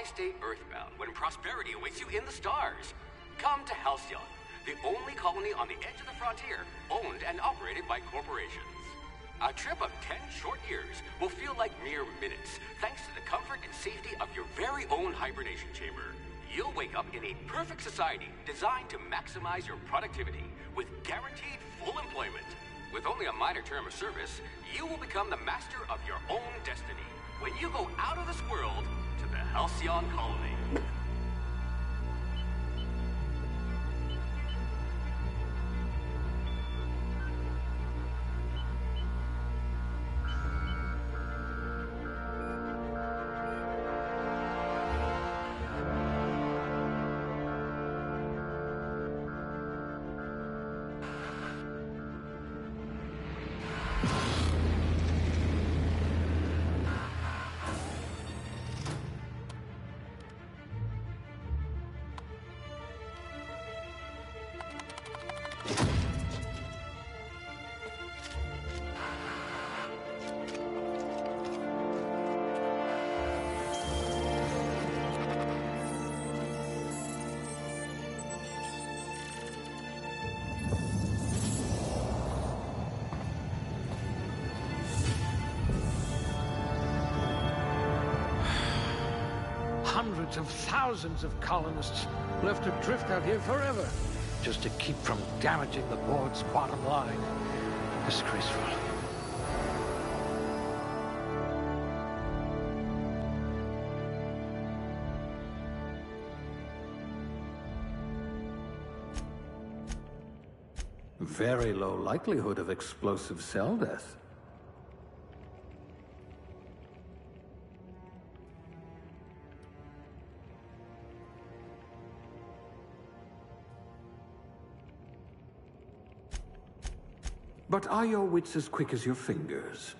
Why stay earthbound when prosperity awaits you in the stars? Come to Halcyon, the only colony on the edge of the frontier, owned and operated by corporations. A trip of 10 short years will feel like mere minutes, thanks to the comfort and safety of your very own hibernation chamber. You'll wake up in a perfect society designed to maximize your productivity with guaranteed full employment. With only a minor term of service, you will become the master of your own destiny when you go out of this world to the Halcyon Colony. Hundreds of thousands of colonists left adrift out here forever, just to keep from damaging the board's bottom line. Disgraceful. Very low likelihood of explosive cell death. But are your wits as quick as your fingers?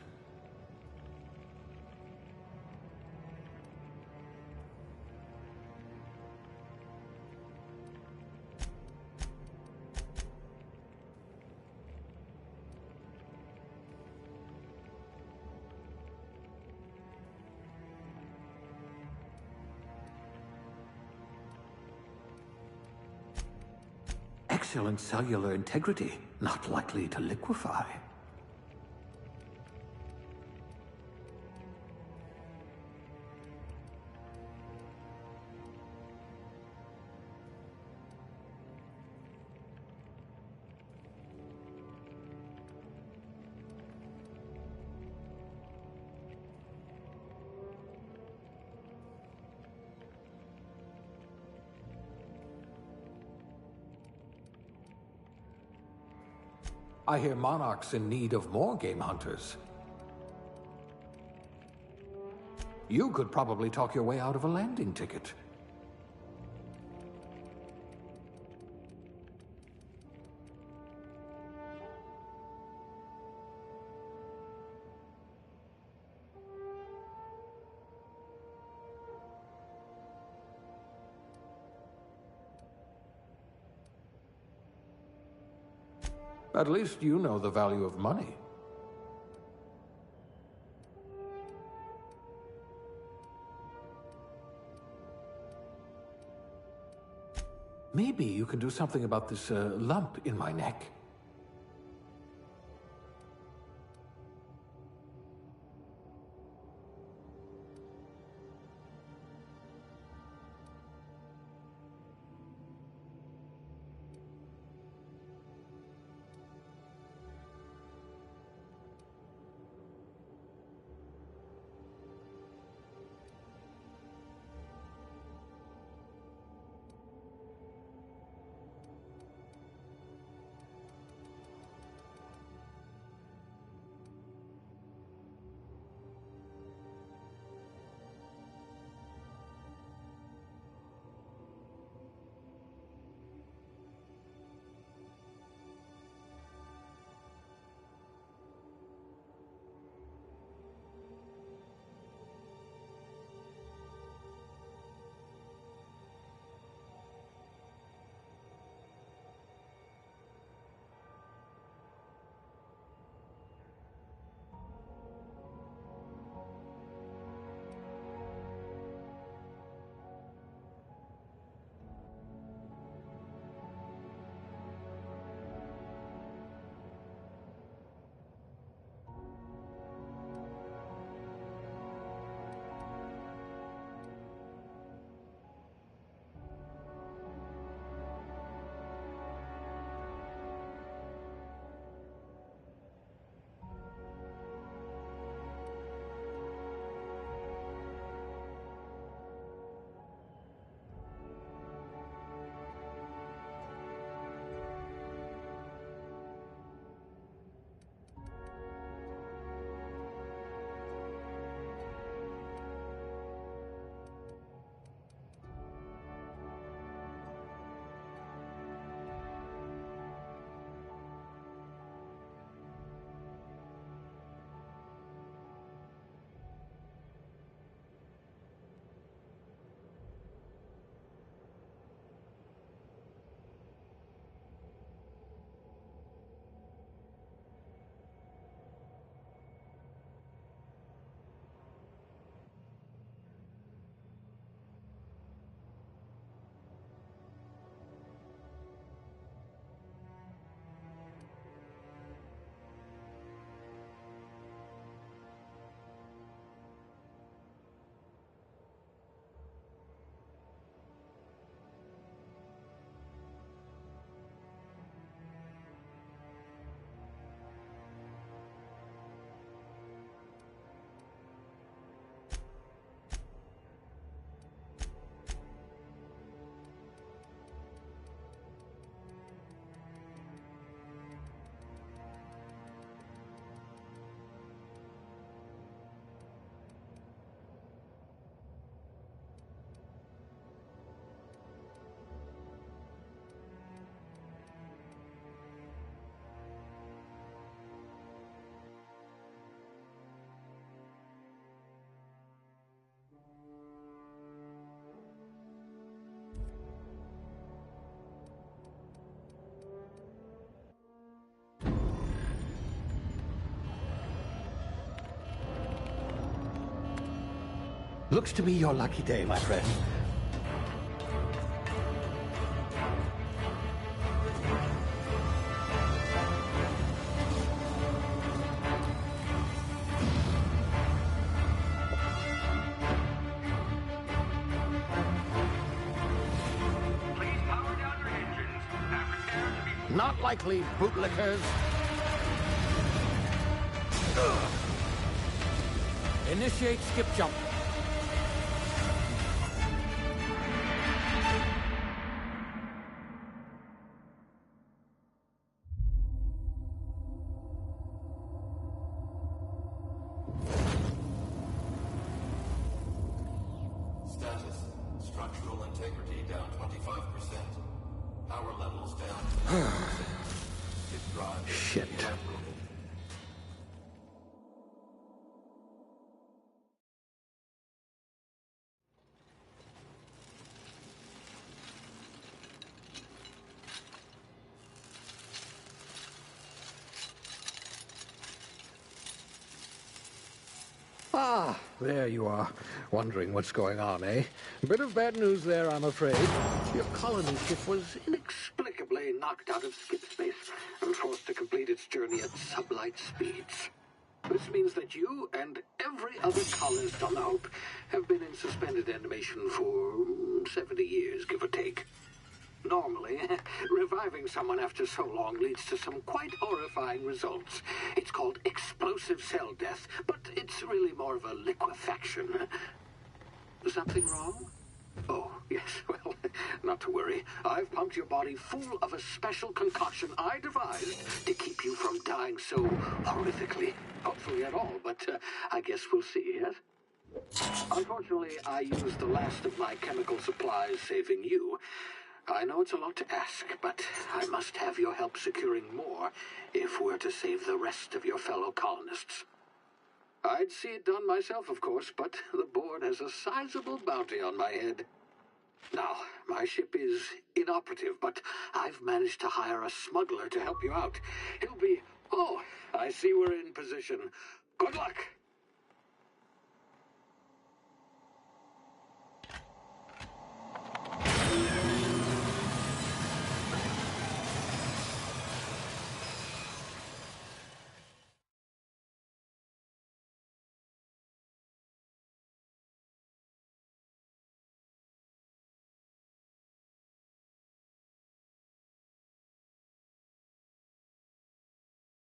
Excellent cellular integrity, not likely to liquefy. I hear Monarch's in need of more game hunters. You could probably talk your way out of a landing ticket. At least you know the value of money. Maybe you can do something about this lump in my neck. Looks to be your lucky day, my friend. Please power down your engines and prepare to be... Not likely, bootlickers. Initiate skip jump. Status. Structural integrity down 25%. Power levels down 10%. His drive is Shit. evaporated. Ah, there you are. Wondering what's going on, eh? Bit of bad news there, I'm afraid. Your colony ship was inexplicably knocked out of skip space and forced to complete its journey at sublight speeds. This means that you and every other colonist on the Hope have been in suspended animation for 70 years, give or take. Normally, reviving someone after so long leads to some quite horrifying results. It's called explosive cell death, but it's really more of a liquefaction. Something wrong? Oh, yes, well, not to worry. I've pumped your body full of a special concoction I devised to keep you from dying so horrifically. Hopefully at all, but I guess we'll see, yes? Unfortunately, I used the last of my chemical supplies saving you. I know it's a lot to ask, but I must have your help securing more if we're to save the rest of your fellow colonists. I'd see it done myself, of course, but the board has a sizable bounty on my head. Now, my ship is inoperative, but I've managed to hire a smuggler to help you out. He'll be... Oh, I see we're in position. Good luck!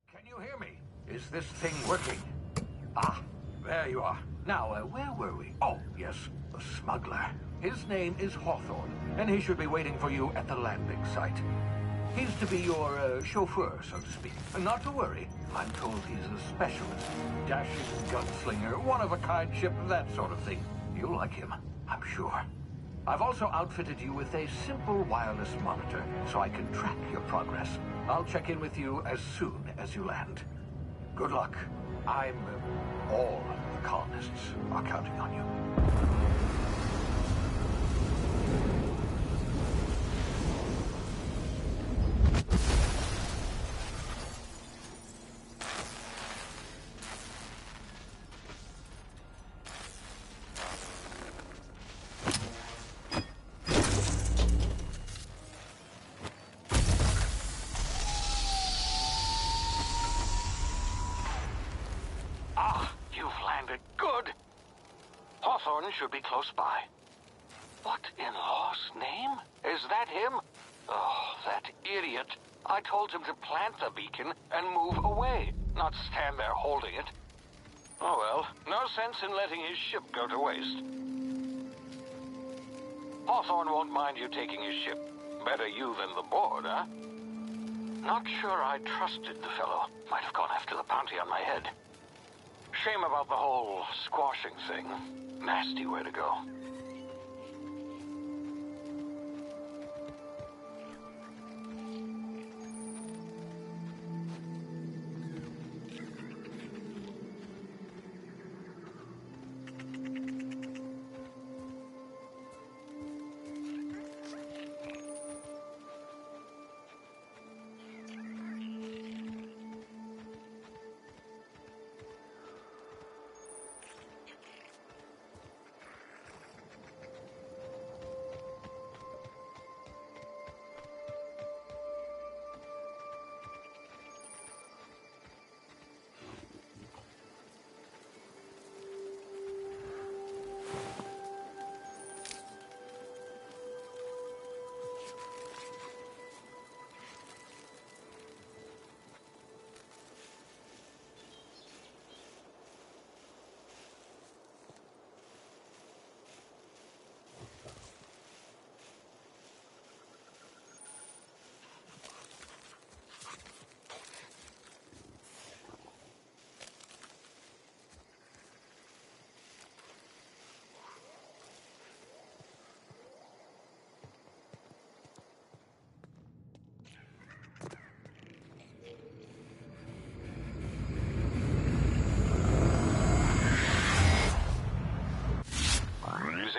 Can you hear me? Is this thing working? Ah, there you are. Now, where were we? Oh, yes, the smuggler. His name is Hawthorne, and he should be waiting for you at the landing site. He's to be your chauffeur, so to speak. Not to worry. I'm told he's a specialist. Dashing gunslinger, one-of-a-kind ship, that sort of thing. You'll like him, I'm sure. I've also outfitted you with a simple wireless monitor, so I can track your progress. I'll check in with you as soon as you land. Good luck. All of the colonists are counting on you. Hawthorne should be close by. What in law's name? Is that him? Oh, that idiot. I told him to plant the beacon and move away, not stand there holding it. Oh well, no sense in letting his ship go to waste. Hawthorne won't mind you taking his ship. Better you than the board, huh? Not sure I trusted the fellow. Might have gone after the bounty on my head. Shame about the whole squashing thing. Nasty way to go.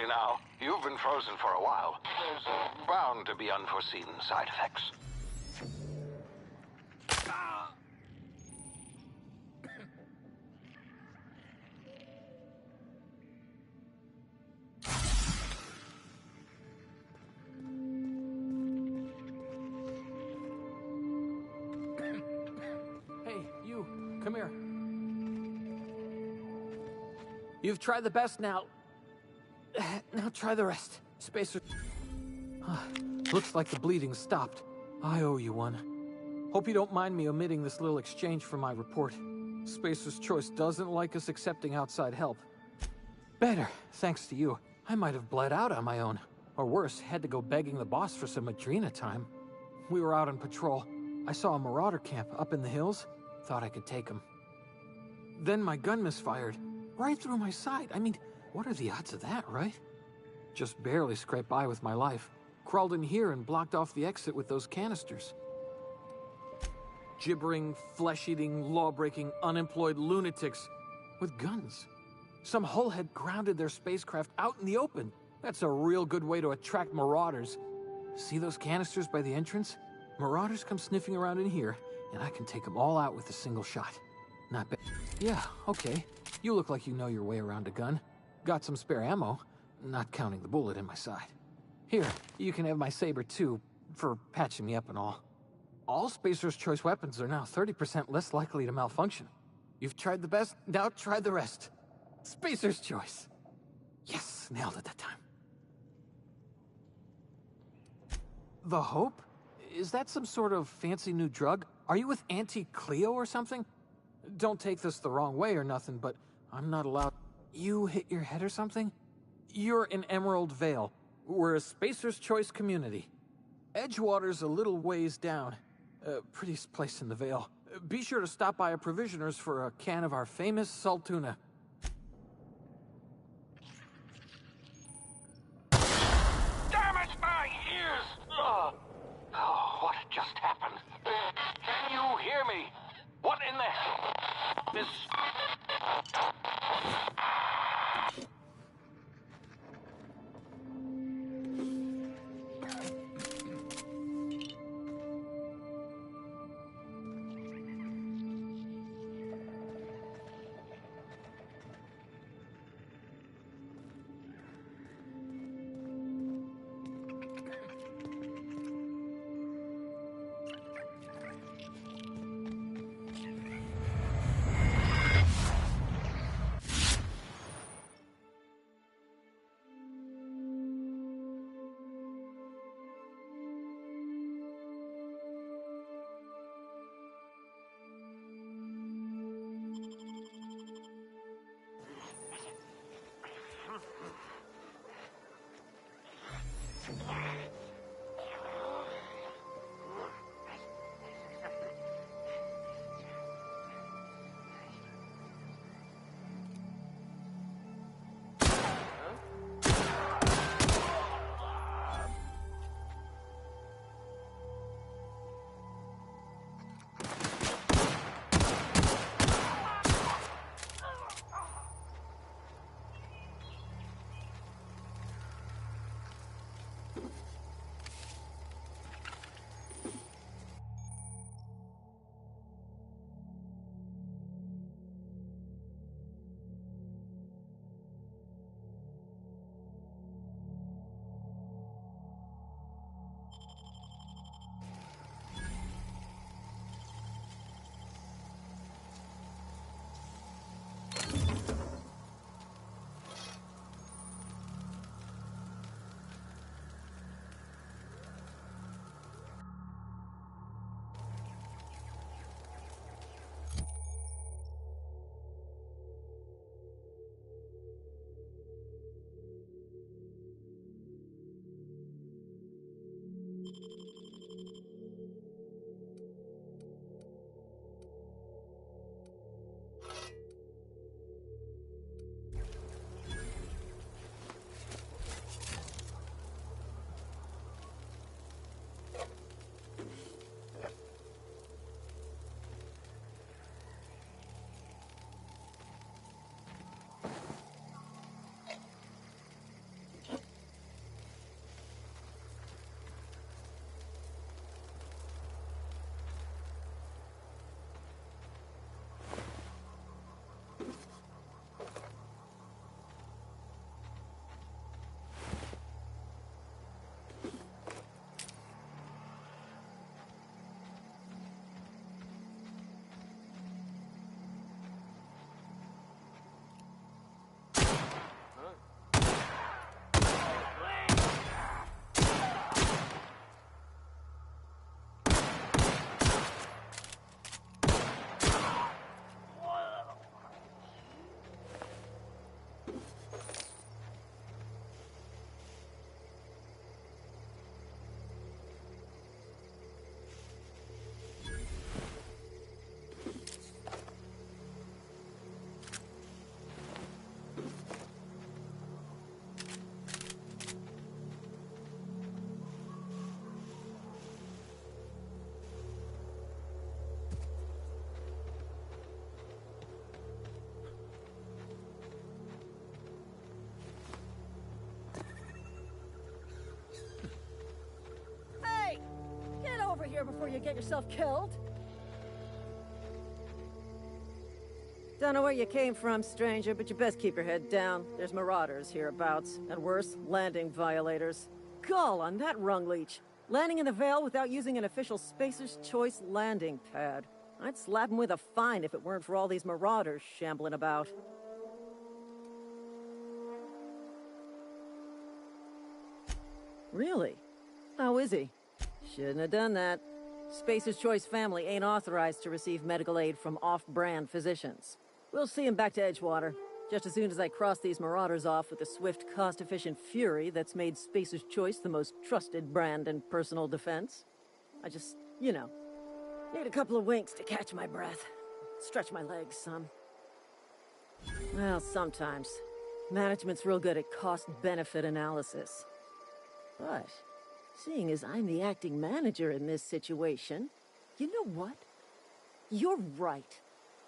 now. You've been frozen for a while. There's bound to be unforeseen side effects. Hey, you, come here. You've tried the best now. Now try the rest. Spacer... Looks like the bleeding stopped. I owe you one. Hope you don't mind me omitting this little exchange from my report. Spacer's Choice doesn't like us accepting outside help. Better, thanks to you. I might have bled out on my own. Or worse, had to go begging the boss for some Adrena time. We were out on patrol. I saw a marauder camp up in the hills. Thought I could take him. Then my gun misfired. Right through my side. I mean, what are the odds of that, right? Just barely scraped by with my life. Crawled in here and blocked off the exit with those canisters. Gibbering, flesh-eating, law-breaking, unemployed lunatics with guns. Some hullhead grounded their spacecraft out in the open. That's a real good way to attract marauders. See those canisters by the entrance? Marauders come sniffing around in here, and I can take them all out with a single shot. Not bad. Yeah, okay. You look like you know your way around a gun. Got some spare ammo, not counting the bullet in my side. Here, you can have my saber too, for patching me up and all. All Spacer's Choice weapons are now 30% less likely to malfunction. You've tried the best, now try the rest. Spacer's Choice. Yes, nailed it that time. The Hope? Is that some sort of fancy new drug? Are you with Auntie Cleo or something? Don't take this the wrong way or nothing, but I'm not allowed... You hit your head or something? You're in Emerald Vale. We're a Spacer's Choice community. Edgewater's a little ways down. Prettiest place in the Vale. Be sure to stop by a provisioner's for a can of our famous salt tuna. Damn it, my ears! Oh, what just happened? Can you hear me? What in the... This... to get yourself killed? Don't know where you came from, stranger, but you best keep your head down. There's marauders hereabouts, and worse, landing violators. Gall on that rung leech. Landing in the Vale without using an official Spacer's Choice landing pad. I'd slap him with a fine if it weren't for all these marauders shambling about. Really? How is he? Shouldn't have done that. Spacer's Choice family ain't authorized to receive medical aid from off-brand physicians. We'll see him back to Edgewater, just as soon as I cross these marauders off with the swift, cost-efficient fury that's made Spacer's Choice the most trusted brand in personal defense. I just, you know, need a couple of winks to catch my breath. Stretch my legs some. Well, sometimes. Management's real good at cost-benefit analysis. But, seeing as I'm the acting manager in this situation, you know what? You're right.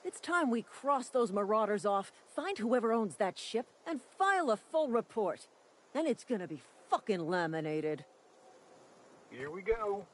It's time we cross those marauders off, find whoever owns that ship, and file a full report. Then it's gonna be fucking laminated. Here we go.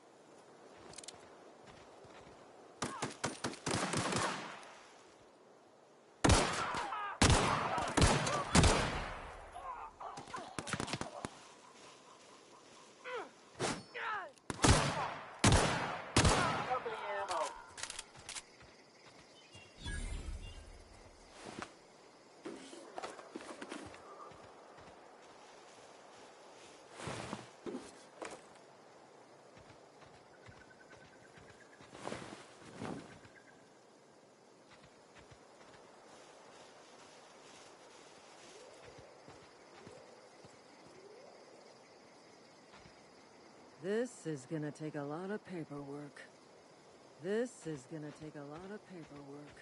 This is gonna take a lot of paperwork. This is gonna take a lot of paperwork.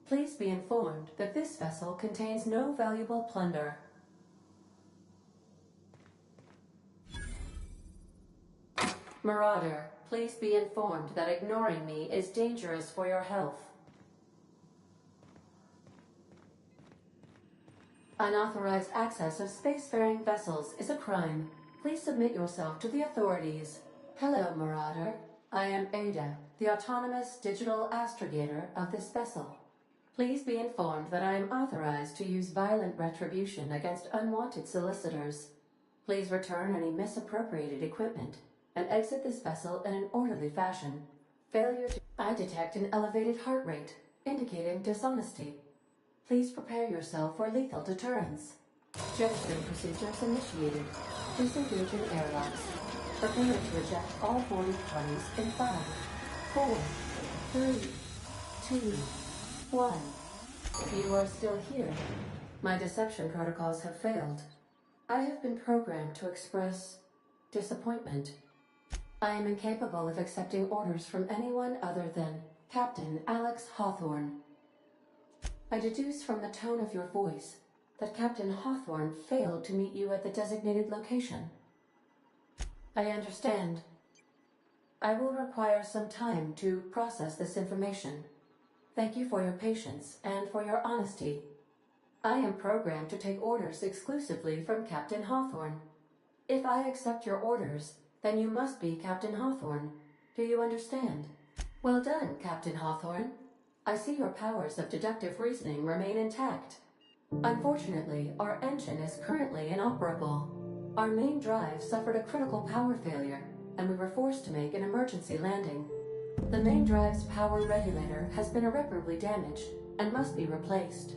Please be informed that this vessel contains no valuable plunder. Marauder, please be informed that ignoring me is dangerous for your health. Unauthorized access of spacefaring vessels is a crime. Please submit yourself to the authorities. Hello, Marauder. I am Ada, the autonomous digital astrogator of this vessel. Please be informed that I am authorized to use violent retribution against unwanted solicitors. Please return any misappropriated equipment and exit this vessel in an orderly fashion. Failure to... I detect an elevated heart rate, indicating dishonesty. Please prepare yourself for lethal deterrence. Jetstream procedures initiated. Disengage in airlocks. Prepare to eject all boarding parties in 5, 4, 3, 2, 1. You are still here. My deception protocols have failed. I have been programmed to express disappointment. I am incapable of accepting orders from anyone other than Captain Alex Hawthorne. I deduce from the tone of your voice that Captain Hawthorne failed to meet you at the designated location. I understand. I will require some time to process this information. Thank you for your patience and for your honesty. I am programmed to take orders exclusively from Captain Hawthorne. If I accept your orders, then you must be Captain Hawthorne. Do you understand? Well done, Captain Hawthorne. I see your powers of deductive reasoning remain intact. Unfortunately, our engine is currently inoperable. Our main drive suffered a critical power failure, and we were forced to make an emergency landing. The main drive's power regulator has been irreparably damaged and must be replaced.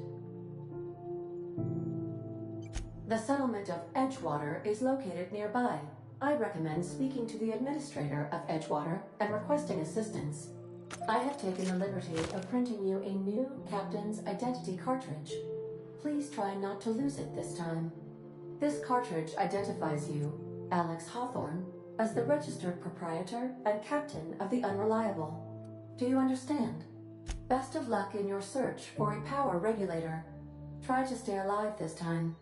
The settlement of Edgewater is located nearby. I recommend speaking to the administrator of Edgewater and requesting assistance. I have taken the liberty of printing you a new captain's identity cartridge. Please try not to lose it this time. This cartridge identifies you, Alex Hawthorne, as the registered proprietor and captain of the Unreliable. Do you understand? Best of luck in your search for a power regulator. Try to stay alive this time.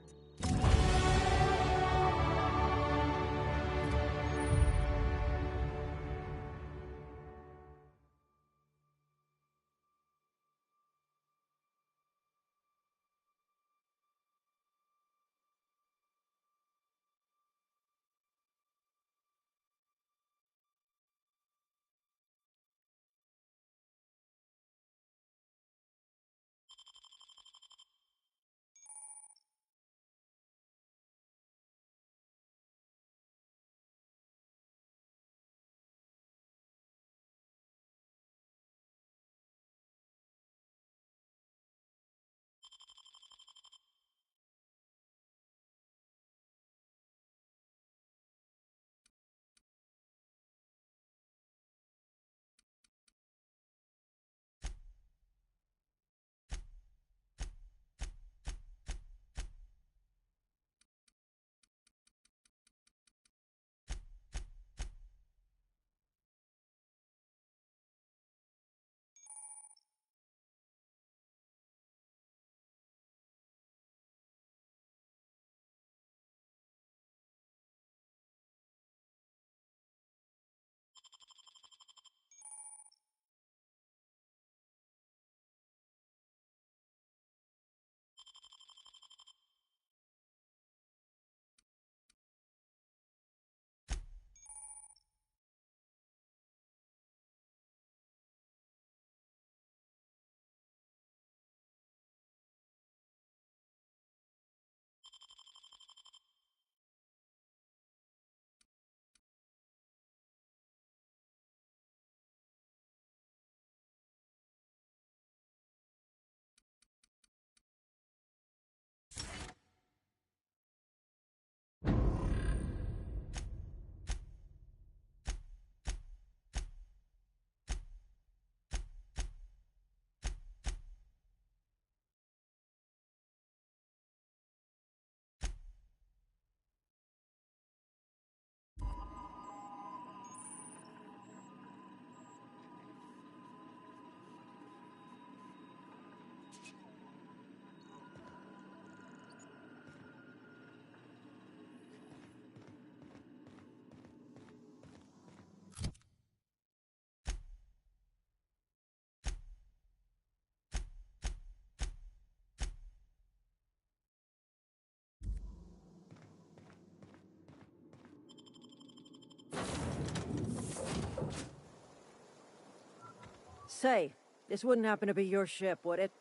Say, this wouldn't happen to be your ship, would it?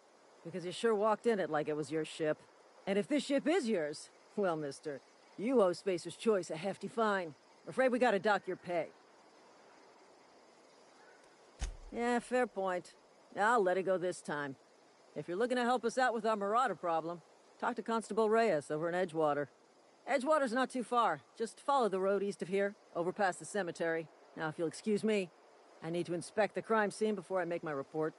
Because you sure walked in it like it was your ship. And if this ship is yours, well, mister, you owe Spacer's Choice a hefty fine. Afraid we gotta dock your pay. Yeah, fair point. I'll let it go this time. If you're looking to help us out with our Marauder problem, talk to Constable Reyes over in Edgewater. Edgewater's not too far. Just follow the road east of here, over past the cemetery. Now, if you'll excuse me, I need to inspect the crime scene before I make my report.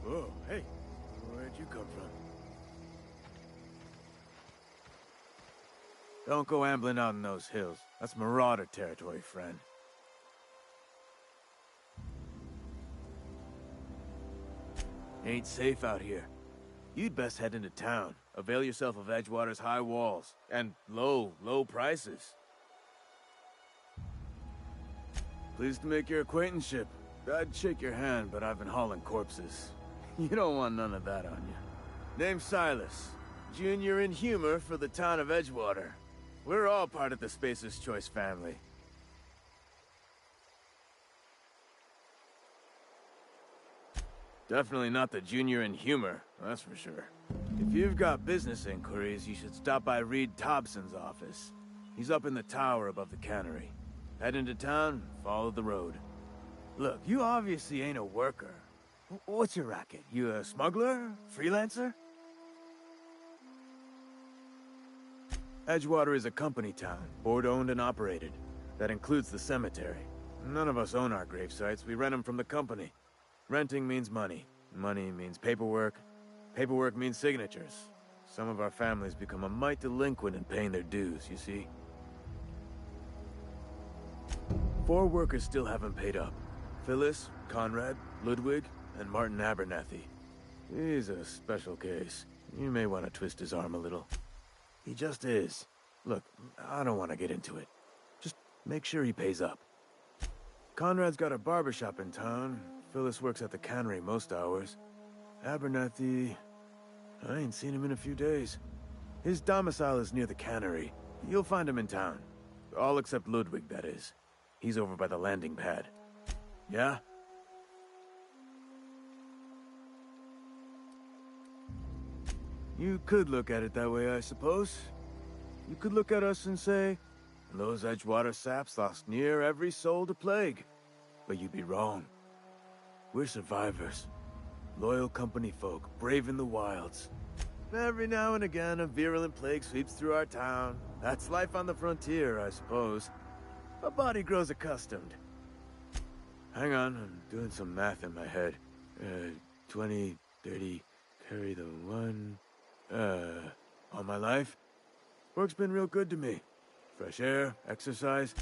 Whoa, hey, where'd you come from? Don't go ambling out in those hills. That's Marauder territory, friend. Ain't safe out here. You'd best head into town. Avail yourself of Edgewater's high walls and low prices. Pleased to make your acquaintanceship. I'd shake your hand, but I've been hauling corpses. You don't want none of that on you. Name's Silas. Junior in humor for the town of Edgewater. We're all part of the Spacer's Choice family. Definitely not the junior in humor, that's for sure. If you've got business inquiries, you should stop by Reed Thompson's office. He's up in the tower above the cannery. Head into town, follow the road. Look, you obviously ain't a worker. What's your racket? You a smuggler? Freelancer? Edgewater is a company town, board-owned and operated. That includes the cemetery. None of us own our grave sites, we rent them from the company. Renting means money. Money means paperwork. Paperwork means signatures. Some of our families become a mite delinquent in paying their dues, you see? 4 workers still haven't paid up. Phyllis, Conrad, Ludwig, and Martin Abernathy. He's a special case. You may want to twist his arm a little. He just is. Look, I don't want to get into it. Just make sure he pays up. Conrad's got a barbershop in town. Phyllis works at the cannery most hours. Abernathy... I ain't seen him in a few days. His domicile is near the cannery. You'll find him in town. All except Ludwig, that is. He's over by the landing pad. Yeah? You could look at it that way, I suppose. You could look at us and say, those Edgewater saps lost near every soul to plague. But you'd be wrong. We're survivors. Loyal company folk, brave in the wilds. Every now and again, a virulent plague sweeps through our town. That's life on the frontier, I suppose. A body grows accustomed. Hang on, I'm doing some math in my head. 20, 30, carry the 1... all my life? Work's been real good to me. Fresh air, exercise.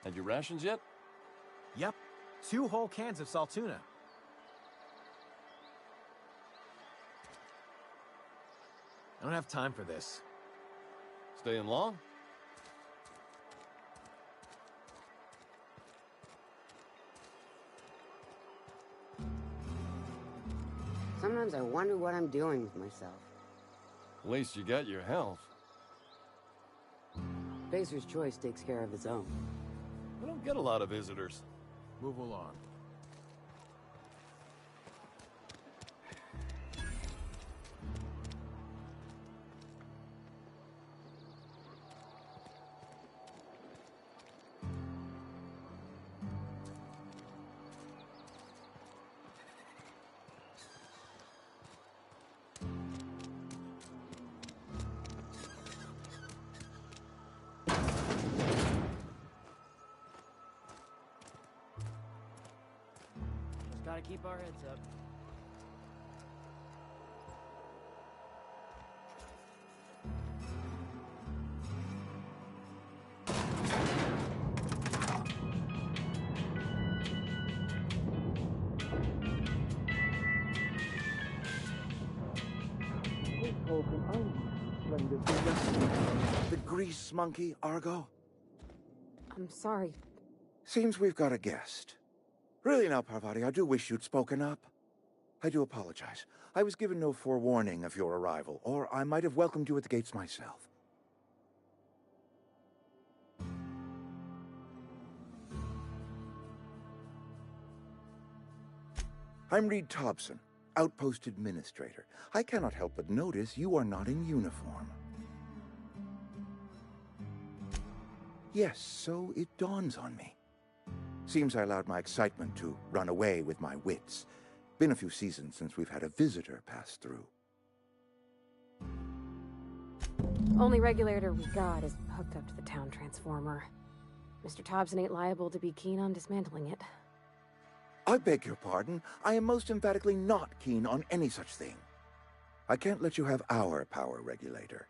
Had your rations yet? Yep. 2 whole cans of salt tuna. I don't have time for this. Staying long? Sometimes I wonder what I'm doing with myself. At least you got your health. Spacer's Choice takes care of its own. We don't get a lot of visitors. Move along. Just gotta keep our heads up. The grease monkey, Argo? I'm sorry. Seems we've got a guest. Really now, Parvati, I do wish you'd spoken up. I do apologize. I was given no forewarning of your arrival, or I might have welcomed you at the gates myself. I'm Reed Thompson, Outpost Administrator. I cannot help but notice you are not in uniform. Yes, so it dawns on me. Seems I allowed my excitement to run away with my wits. Been a few seasons since we've had a visitor pass through. Only regulator we got is hooked up to the town transformer. Mr. Thompson ain't liable to be keen on dismantling it. I beg your pardon. I am most emphatically not keen on any such thing. I can't let you have our power regulator.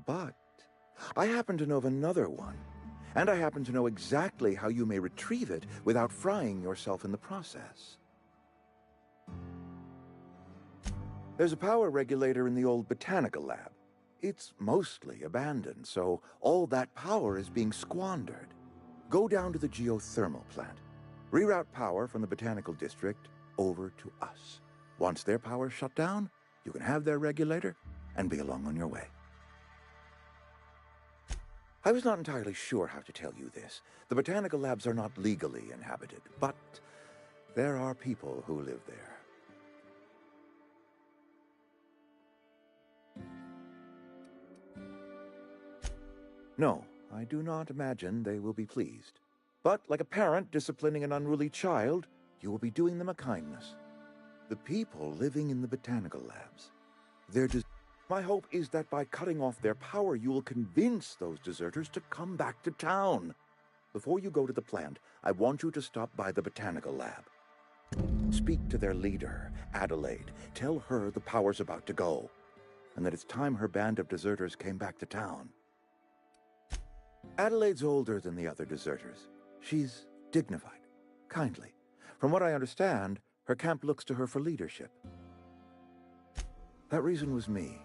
But I happen to know of another one. And I happen to know exactly how you may retrieve it without frying yourself in the process. There's a power regulator in the old botanical lab. It's mostly abandoned, so all that power is being squandered. Go down to the geothermal plant. Reroute power from the botanical district over to us. Once their power's shut down, you can have their regulator and be along on your way. I was not entirely sure how to tell you this. The botanical labs are not legally inhabited, but there are people who live there. No, I do not imagine they will be pleased. But like a parent disciplining an unruly child, you will be doing them a kindness. The people living in the botanical labs, my hope is that by cutting off their power, you will convince those deserters to come back to town. Before you go to the plant, I want you to stop by the botanical lab. Speak to their leader, Adelaide. Tell her the power's about to go, and that it's time her band of deserters came back to town. Adelaide's older than the other deserters. She's dignified, kindly. From what I understand, her camp looks to her for leadership. That reason was me.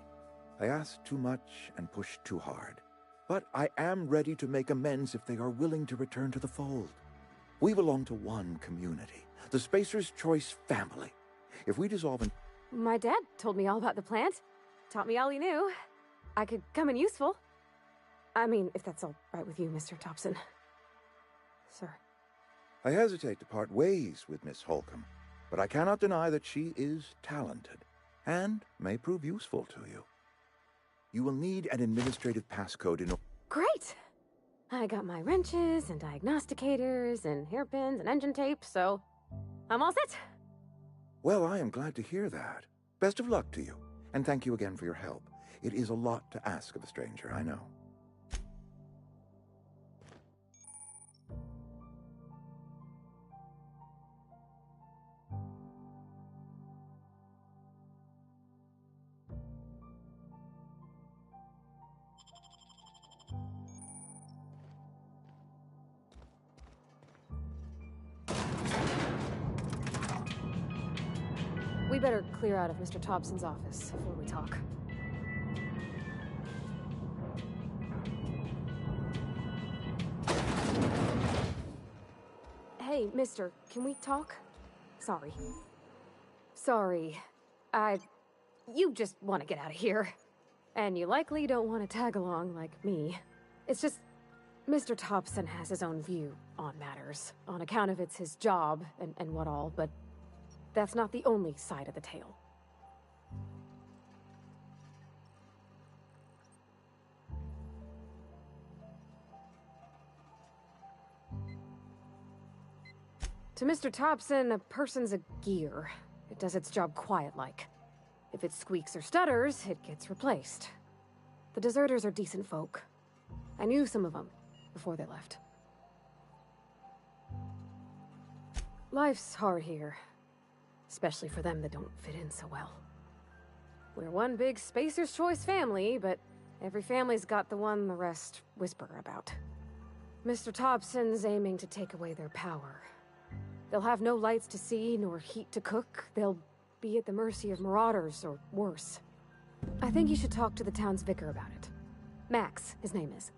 I asked too much and pushed too hard. But I am ready to make amends if they are willing to return to the fold. We belong to one community, the Spacer's Choice family. If we dissolve in... My dad told me all about the plant. Taught me all he knew. I could come in useful. I mean, if that's all right with you, Mr. Thompson. Sir. I hesitate to part ways with Miss Holcomb, but I cannot deny that she is talented and may prove useful to you. You will need an administrative passcode in... Great! I got my wrenches and diagnosticators and hairpins and engine tape, so I'm all set. Well, I am glad to hear that. Best of luck to you, and thank you again for your help. It is a lot to ask of a stranger, I know. We better clear out of Mr. Thompson's office before we talk. Hey, mister, can we talk? Sorry. Sorry. You just want to get out of here. And you likely don't want to tag along like me. It's just, Mr. Thompson has his own view on matters, on account of it's his job and what all, but that's not the only side of the tale. To Mr. Thompson, a person's a gear. It does its job quiet-like. If it squeaks or stutters, it gets replaced. The deserters are decent folk. I knew some of them before they left. Life's hard here, especially for them that don't fit in so well. We're one big Spacer's Choice family, but every family's got the one the rest whisper about. Mr. Thompson's aiming to take away their power. They'll have no lights to see, nor heat to cook. They'll be at the mercy of marauders, or worse. I think you should talk to the town's vicar about it. Max, his name is.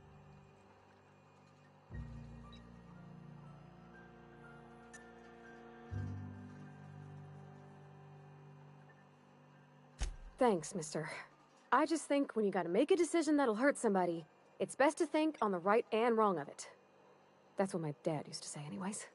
Thanks, mister. I just think when you gotta make a decision that'll hurt somebody, it's best to think on the right and wrong of it. That's what my dad used to say anyways.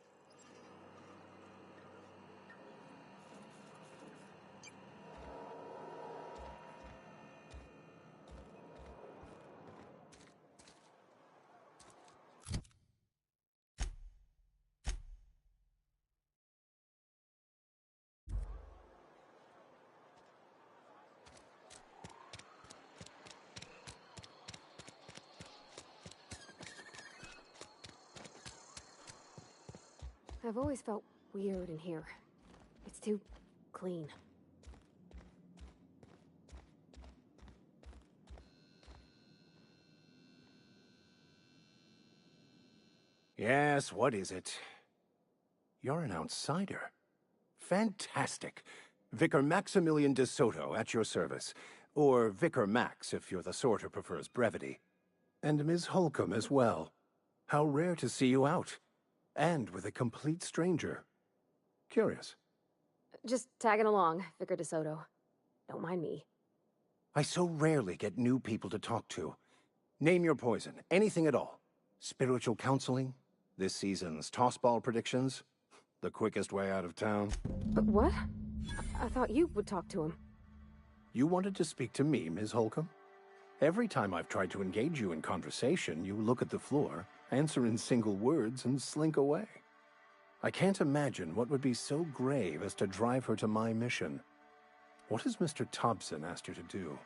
I've always felt weird in here. It's too clean. Yes, what is it? You're an outsider. Fantastic. Vicar Maximilian de Soto, at your service. Or Vicar Max, if you're the sort who prefers brevity. And Ms. Holcomb as well. How rare to see you out. And with a complete stranger. Curious. Just tagging along, Vicar de Soto. Don't mind me. I so rarely get new people to talk to. Name your poison, anything at all. Spiritual counseling? This season's tossball predictions? The quickest way out of town? What? I thought you would talk to him. You wanted to speak to me, Ms. Holcomb? Every time I've tried to engage you in conversation, you look at the floor, answer in single words, and slink away. I can't imagine what would be so grave as to drive her to my mission. What has Mr. Thompson asked you to do?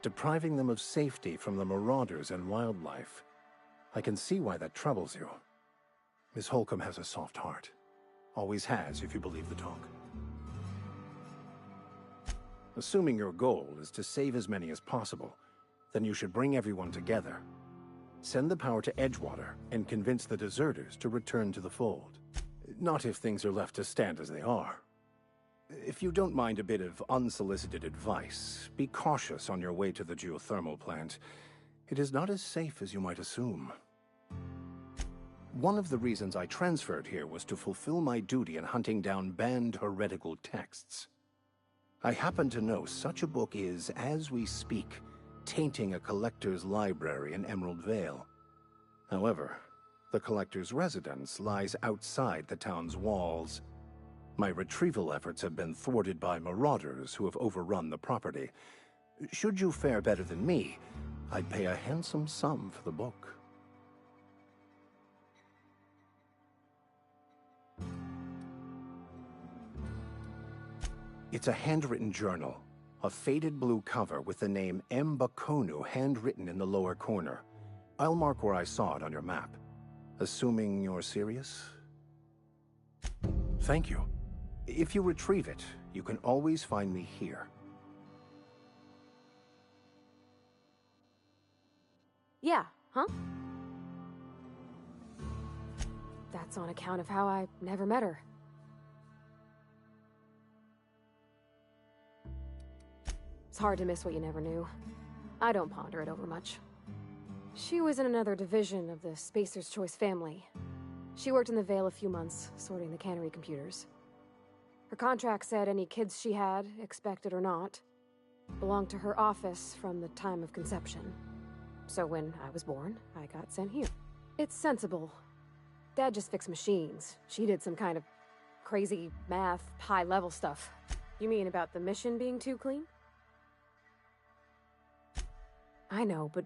Depriving them of safety from the marauders and wildlife. I can see why that troubles you. Miss Holcomb has a soft heart. Always has, if you believe the talk. Assuming your goal is to save as many as possible, then you should bring everyone together. Send the power to Edgewater and convince the deserters to return to the fold. Not if things are left to stand as they are. If you don't mind a bit of unsolicited advice, be cautious on your way to the geothermal plant. It is not as safe as you might assume. One of the reasons I transferred here was to fulfill my duty in hunting down banned heretical texts. I happen to know such a book is, as we speak, tainting a collector's library in Emerald Vale. However, the collector's residence lies outside the town's walls. My retrieval efforts have been thwarted by marauders who have overrun the property. Should you fare better than me, I'd pay a handsome sum for the book. It's a handwritten journal. A faded blue cover with the name M. Bakonu handwritten in the lower corner. I'll mark where I saw it on your map. Assuming you're serious? Thank you. If you retrieve it, you can always find me here. Yeah, huh? That's on account of how I never met her. It's hard to miss what you never knew. I don't ponder it over much. She was in another division of the Spacer's Choice family. She worked in the Vale a few months, sorting the cannery computers. Her contract said any kids she had, expected or not, belonged to her office from the time of conception. So when I was born, I got sent here. It's sensible. Dad just fixed machines. She did some kind of crazy math, high-level stuff. You mean about the mission being too clean? I know, but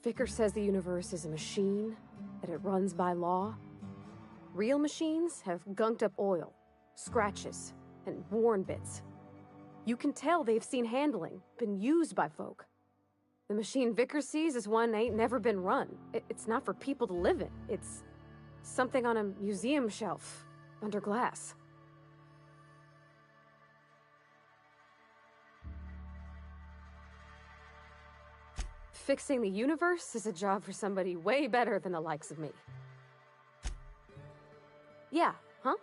Vicker says the universe is a machine, that it runs by law. Real machines have gunked up oil, scratches, and worn bits. You can tell they've seen handling, been used by folk. The machine Vicker sees is one ain't never been run. It's not for people to live in. It's something on a museum shelf, under glass. Fixing the universe is a job for somebody way better than the likes of me. Yeah, huh?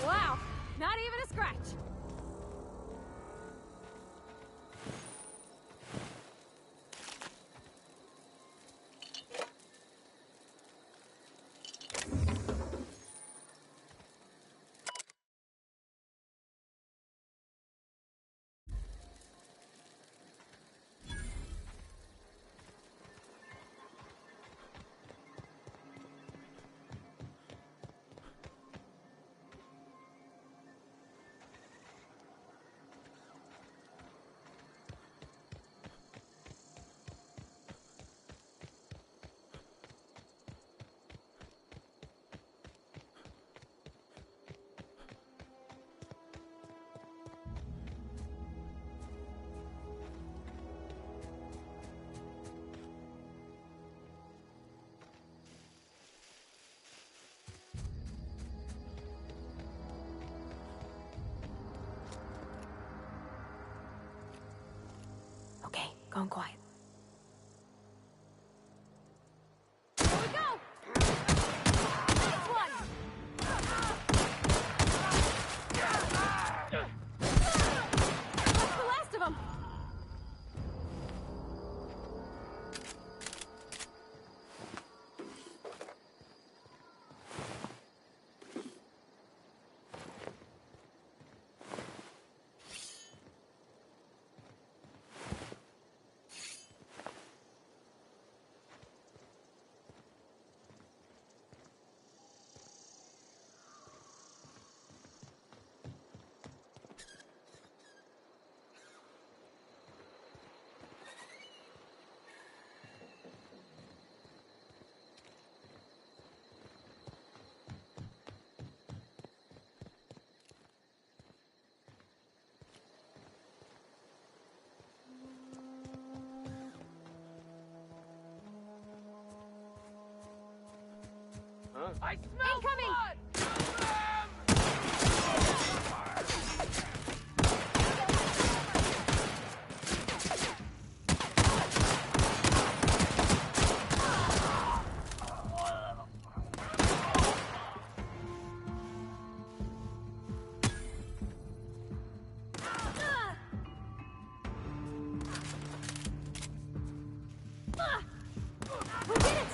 Wow, not even a scratch. Okay, going quiet. Here we go! Nice one! That's the last of them! Huh? I smell incoming! We did it!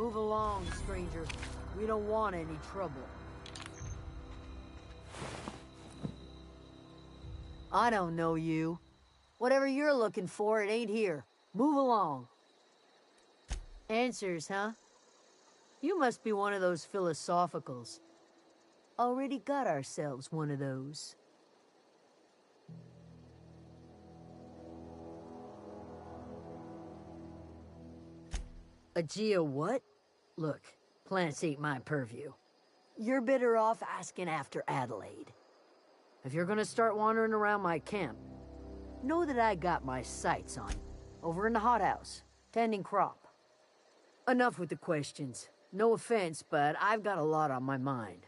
Move along, stranger. We don't want any trouble. I don't know you. Whatever you're looking for, it ain't here. Move along. Answers, huh? You must be one of those philosophicals. Already got ourselves one of those. A geo what? Look, plants ain't my purview. You're better off asking after Adelaide. If you're gonna start wandering around my camp, know that I got my sights on you, over in the hothouse, tending crop. Enough with the questions. No offense, but I've got a lot on my mind.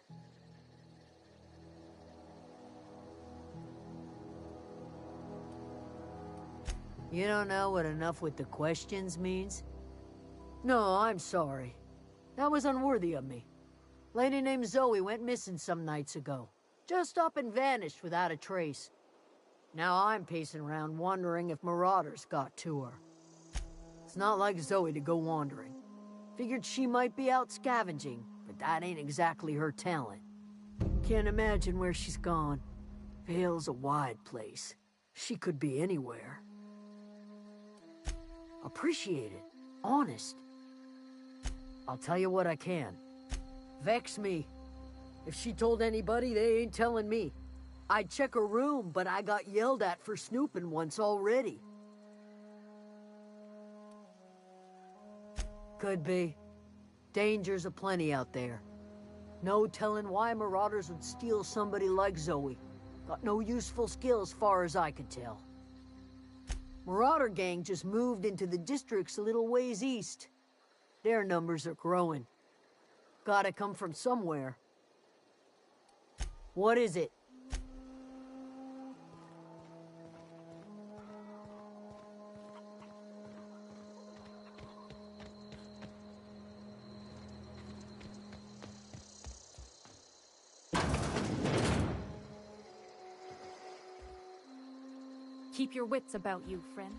You don't know what enough with the questions means? No, I'm sorry. That was unworthy of me. Lady named Zoe went missing some nights ago. Just up and vanished without a trace. Now I'm pacing around wondering if marauders got to her. It's not like Zoe to go wandering. Figured she might be out scavenging, but that ain't exactly her talent. Can't imagine where she's gone. Vale's a wide place. She could be anywhere. Appreciate it. Honest. I'll tell you what I can. Vex me. If she told anybody, they ain't telling me. I'd check her room, but I got yelled at for snooping once already. Could be. Dangers aplenty out there. No telling why marauders would steal somebody like Zoe. Got no useful skills far as I could tell. Marauder gang just moved into the districts a little ways east. Their numbers are growing. Gotta come from somewhere. What is it? Keep your wits about you, friend.